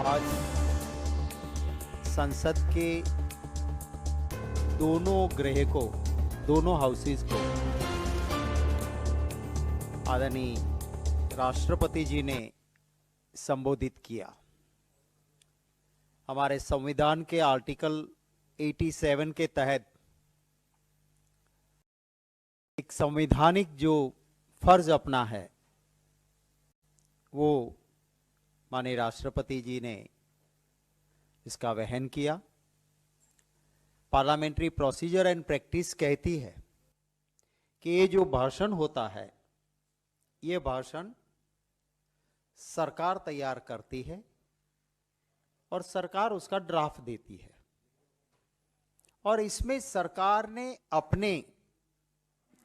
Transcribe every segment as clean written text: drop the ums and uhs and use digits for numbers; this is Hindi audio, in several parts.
आज संसद के दोनों गृह को, दोनों हाउसेस को आदरणीय राष्ट्रपति जी ने संबोधित किया। हमारे संविधान के आर्टिकल 87 के तहत एक संवैधानिक जो फर्ज अपना है वो माननीय राष्ट्रपति जी ने इसका वहन किया। पार्लियामेंट्री प्रोसीजर एंड प्रैक्टिस कहती है कि ये जो भाषण होता है ये भाषण सरकार तैयार करती है और सरकार उसका ड्राफ्ट देती है और इसमें सरकार ने अपने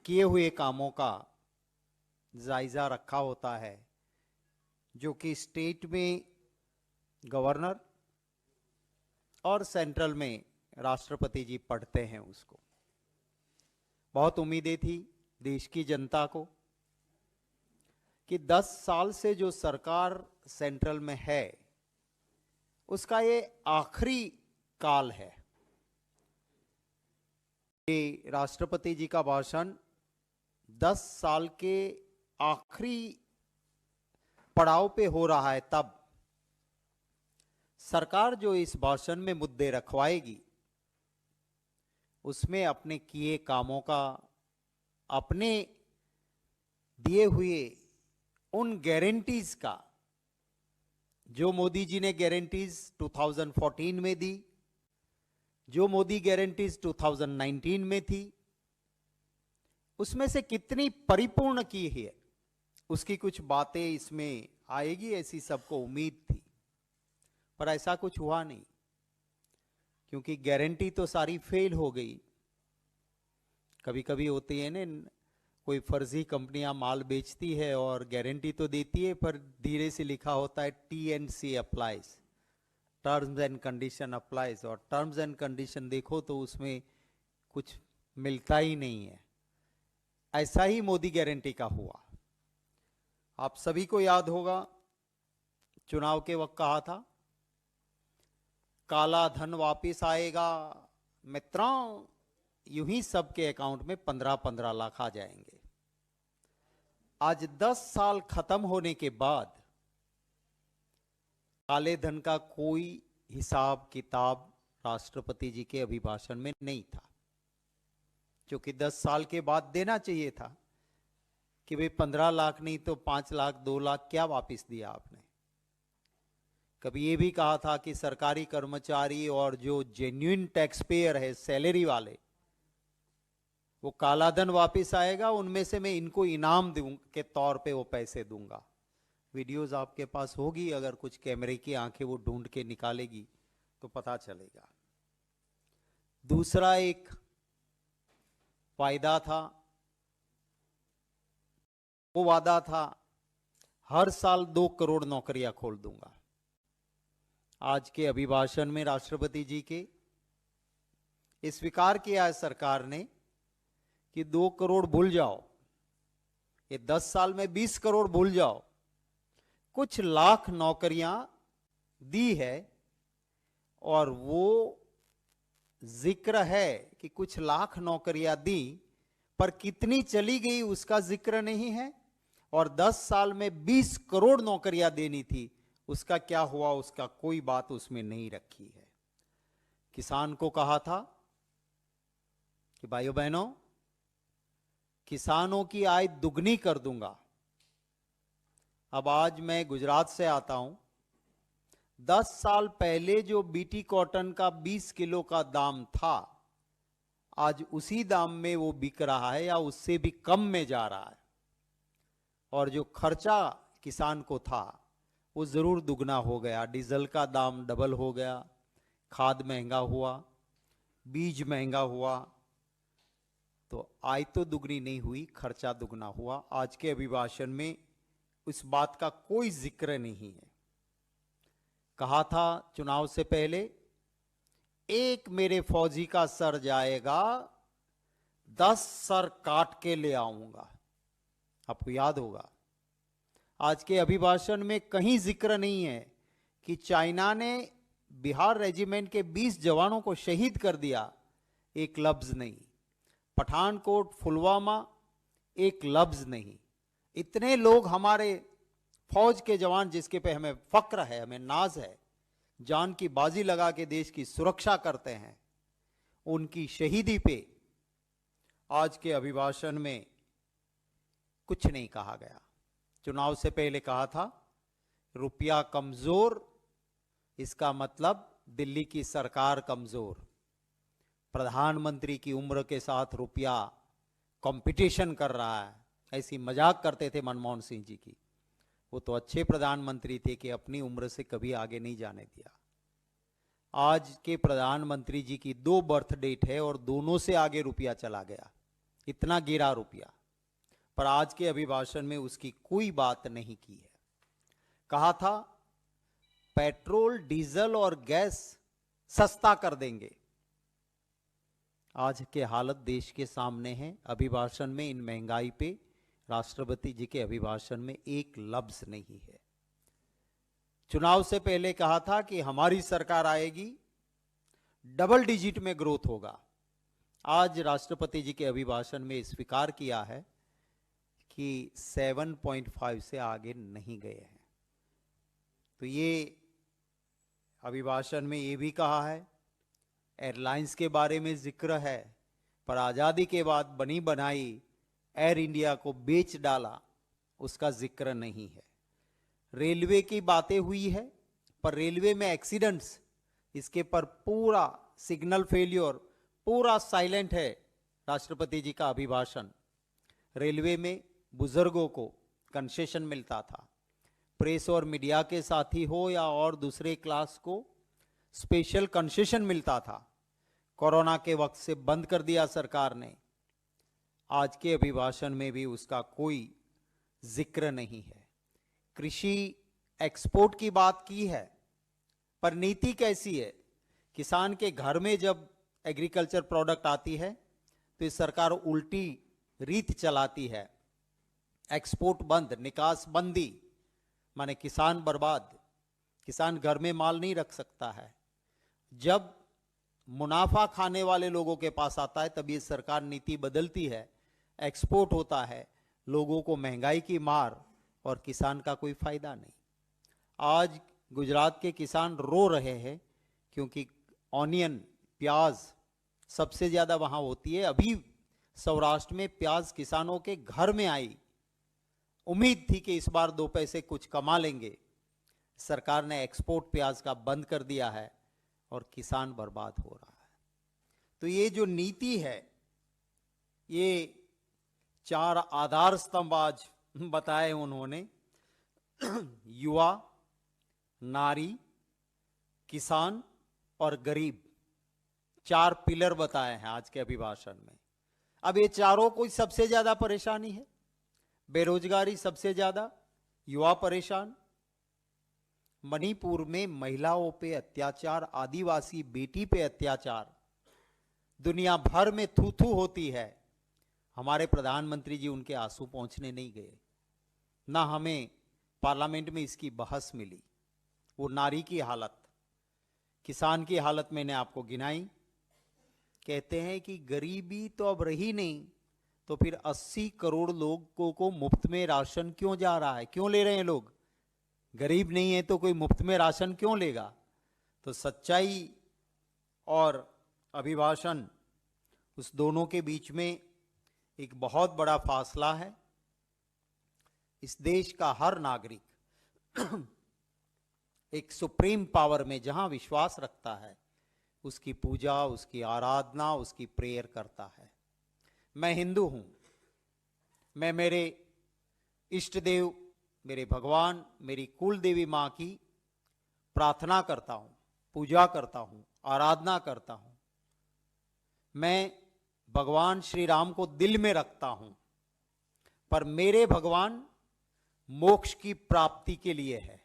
किए हुए कामों का जायजा रखा होता है, जो कि स्टेट में गवर्नर और सेंट्रल में राष्ट्रपति जी पढ़ते हैं। उसको बहुत उम्मीदें थी देश की जनता को कि 10 साल से जो सरकार सेंट्रल में है उसका ये आखिरी काल है। ये राष्ट्रपति जी का भाषण 10 साल के आखिरी पड़ाव पे हो रहा है। तब सरकार जो इस भाषण में मुद्दे रखवाएगी उसमें अपने किए कामों का, अपने दिए हुए उन गारंटीज का जो मोदी जी ने गारंटीज 2014 में दी, जो मोदी गारंटीज 2019 में थी, उसमें से कितनी परिपूर्ण की है उसकी कुछ बातें इसमें आएगी, ऐसी सबको उम्मीद थी। पर ऐसा कुछ हुआ नहीं, क्योंकि गारंटी तो सारी फेल हो गई। कभी कभी होती है ना, कोई फर्जी कंपनियां माल बेचती है और गारंटी तो देती है पर धीरे से लिखा होता है TNC applies, terms and condition applies, और टर्म्स एंड कंडीशन देखो तो उसमें कुछ मिलता ही नहीं है। ऐसा ही मोदी गारंटी का हुआ। आप सभी को याद होगा चुनाव के वक्त कहा था काला धन वापस आएगा मित्रों, यूं ही सबके अकाउंट में 15-15 लाख आ जाएंगे। आज 10 साल खत्म होने के बाद काले धन का कोई हिसाब किताब राष्ट्रपति जी के अभिभाषण में नहीं था, जो कि 10 साल के बाद देना चाहिए था कि भाई 15 लाख नहीं तो 5 लाख 2 लाख क्या वापस दिया आपने। कभी ये भी कहा था कि सरकारी कर्मचारी और जो जेन्युइन टैक्स पेयर है, सैलरी वाले, वो काला धन वापस आएगा, उनमें से मैं इनको इनाम के तौर पे वो पैसे दूंगा। वीडियोस आपके पास होगी, अगर कुछ कैमरे की आंखें वो ढूंढ के निकालेगी तो पता चलेगा। दूसरा एक वायदा था, वो वादा था हर साल 2 करोड़ नौकरियां खोल दूंगा। आज के अभिभाषण में राष्ट्रपति जी के ये स्वीकार किया है सरकार ने कि 2 करोड़ भूल जाओ, ये 10 साल में 20 करोड़ भूल जाओ, कुछ लाख नौकरियां दी है और वो जिक्र है कि कुछ लाख नौकरियां दी, पर कितनी चली गई उसका जिक्र नहीं है। और 10 साल में 20 करोड़ नौकरियां देनी थी, उसका क्या हुआ उसका कोई बात उसमें नहीं रखी है। किसान को कहा था कि भाइयों बहनों, किसानों की आय दुगनी कर दूंगा। अब आज मैं गुजरात से आता हूं, 10 साल पहले जो बीटी कॉटन का 20 किलो का दाम था, आज उसी दाम में वो बिक रहा है या उससे भी कम में जा रहा है। और जो खर्चा किसान को था वो जरूर दुगना हो गया। डीजल का दाम डबल हो गया, खाद महंगा हुआ, बीज महंगा हुआ, तो आय तो दुगनी नहीं हुई, खर्चा दुगना हुआ। आज के अभिभाषण में उस बात का कोई जिक्र नहीं है। कहा था चुनाव से पहले, एक मेरे फौजी का सर जाएगा 10 सर काट के ले आऊंगा। आपको याद होगा आज के अभिभाषण में कहीं जिक्र नहीं है कि चाइना ने बिहार रेजिमेंट के 20 जवानों को शहीद कर दिया, एक लफ्ज नहीं। पठानकोट, पुलवामा, एक लफ्ज नहीं। इतने लोग हमारे फौज के जवान जिसके पे हमें फक्र है, हमें नाज है, जान की बाजी लगा के देश की सुरक्षा करते हैं, उनकी शहीदी पे आज के अभिभाषण में कुछ नहीं कहा गया। चुनाव से पहले कहा था रुपया कमजोर, इसका मतलब दिल्ली की सरकार कमजोर। प्रधानमंत्री की उम्र के साथ रुपया कंपटीशन कर रहा है, ऐसी मजाक करते थे मनमोहन सिंह जी की। वो तो अच्छे प्रधानमंत्री थे कि अपनी उम्र से कभी आगे नहीं जाने दिया। आज के प्रधानमंत्री जी की 2 बर्थ डेट है और दोनों से आगे रुपया चला गया, इतना गिरा रुपया। पर आज के अभिभाषण में उसकी कोई बात नहीं की है। कहा था पेट्रोल, डीजल और गैस सस्ता कर देंगे। आज के हालत देश के सामने है। अभिभाषण में इन महंगाई पे राष्ट्रपति जी के अभिभाषण में एक लफ्ज नहीं है। चुनाव से पहले कहा था कि हमारी सरकार आएगी, डबल डिजिट में ग्रोथ होगा। आज राष्ट्रपति जी के अभिभाषण में स्वीकार किया है कि 7.5 से आगे नहीं गए हैं। तो ये अभिभाषण में ये भी कहा है, एयरलाइंस के बारे में जिक्र है, पर आज़ादी के बाद बनी बनाई एयर इंडिया को बेच डाला, उसका जिक्र नहीं है। रेलवे की बातें हुई है, पर रेलवे में एक्सीडेंट्स, इसके पर पूरा सिग्नल फेल्योर, पूरा साइलेंट है राष्ट्रपति जी का अभिभाषण। रेलवे में बुजुर्गों को कंसेशन मिलता था, प्रेस और मीडिया के साथी हो या और दूसरे क्लास को स्पेशल कंसेशन मिलता था। कोरोना के वक्त से बंद कर दिया सरकार ने। आज के अभिभाषण में भी उसका कोई जिक्र नहीं है। कृषि एक्सपोर्ट की बात की है, पर नीति कैसी है? किसान के घर में जब एग्रीकल्चर प्रोडक्ट आती है तो इस सरकार उल्टी रीत चलाती है। एक्सपोर्ट बंद, निकास बंदी, माने किसान बर्बाद। किसान घर में माल नहीं रख सकता है। जब मुनाफा खाने वाले लोगों के पास आता है तब ये सरकार नीति बदलती है, एक्सपोर्ट होता है, लोगों को महंगाई की मार और किसान का कोई फायदा नहीं। आज गुजरात के किसान रो रहे हैं क्योंकि ऑनियन, प्याज सबसे ज्यादा वहां होती है। अभी सौराष्ट्र में प्याज किसानों के घर में आई। उम्मीद थी कि इस बार 2 पैसे कुछ कमा लेंगे। सरकार ने एक्सपोर्ट प्याज का बंद कर दिया है और किसान बर्बाद हो रहा है। तो ये जो नीति है, ये 4 आधार स्तंभ आज बताए उन्होंने। युवा, नारी, किसान और गरीब, 4 पिलर बताए हैं आज के अभिभाषण में। अब ये चारों को सबसे ज्यादा परेशानी है, बेरोजगारी सबसे ज्यादा, युवा परेशान। मणिपुर में महिलाओं पे अत्याचार, आदिवासी बेटी पे अत्याचार दुनिया भर में थू थू होती है। हमारे प्रधानमंत्री जी उनके आंसू पहुंचने नहीं गए, ना हमें पार्लियामेंट में इसकी बहस मिली। वो नारी की हालत, किसान की हालत मैंने आपको गिनाई। कहते हैं कि गरीबी तो अब रही नहीं, तो फिर 80 करोड़ लोगों को मुफ्त में राशन क्यों जा रहा है, क्यों ले रहे हैं लोग? गरीब नहीं है तो कोई मुफ्त में राशन क्यों लेगा? तो सच्चाई और अभिभाषण, उस दोनों के बीच में एक बहुत बड़ा फासला है। इस देश का हर नागरिक एक सुप्रीम पावर में जहां विश्वास रखता है, उसकी पूजा, उसकी आराधना, उसकी प्रेयर करता है। मैं हिंदू हूं, मैं मेरे इष्ट देव, मेरे भगवान, मेरी कुल देवी मां की प्रार्थना करता हूं, पूजा करता हूं, आराधना करता हूं। मैं भगवान श्री राम को दिल में रखता हूं, पर मेरे भगवान मोक्ष की प्राप्ति के लिए है,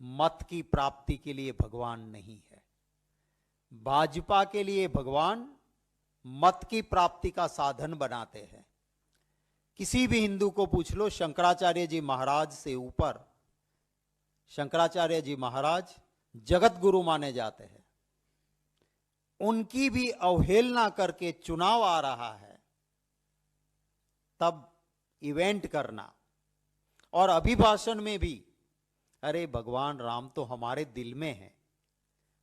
मत की प्राप्ति के लिए भगवान नहीं है। भाजपा के लिए भगवान मत की प्राप्ति का साधन बनाते हैं। किसी भी हिंदू को पूछ लो, शंकराचार्य जी महाराज से ऊपर शंकराचार्य जी महाराज जगत गुरु माने जाते हैं, उनकी भी अवहेलना करके चुनाव आ रहा है, तब इवेंट करना और अभिभाषण में भी, अरे भगवान राम तो हमारे दिल में है,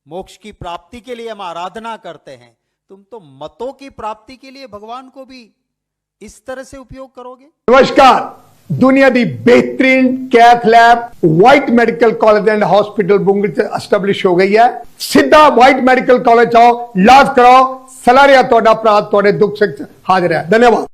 मोक्ष की प्राप्ति के लिए हम आराधना करते हैं, तुम तो मतों की प्राप्ति के लिए भगवान को भी इस तरह से उपयोग करोगे। नमस्कार, दुनिया दी बेहतरीन cath lab white medical college and hospital बुंगल से एस्टैब्लिश हो गई है। सीधा व्हाइट मेडिकल कॉलेज आओ, इलाज कराओ, सलाह रिया तोड़ा अपराध तोड़े दुख से हाजिर है। धन्यवाद।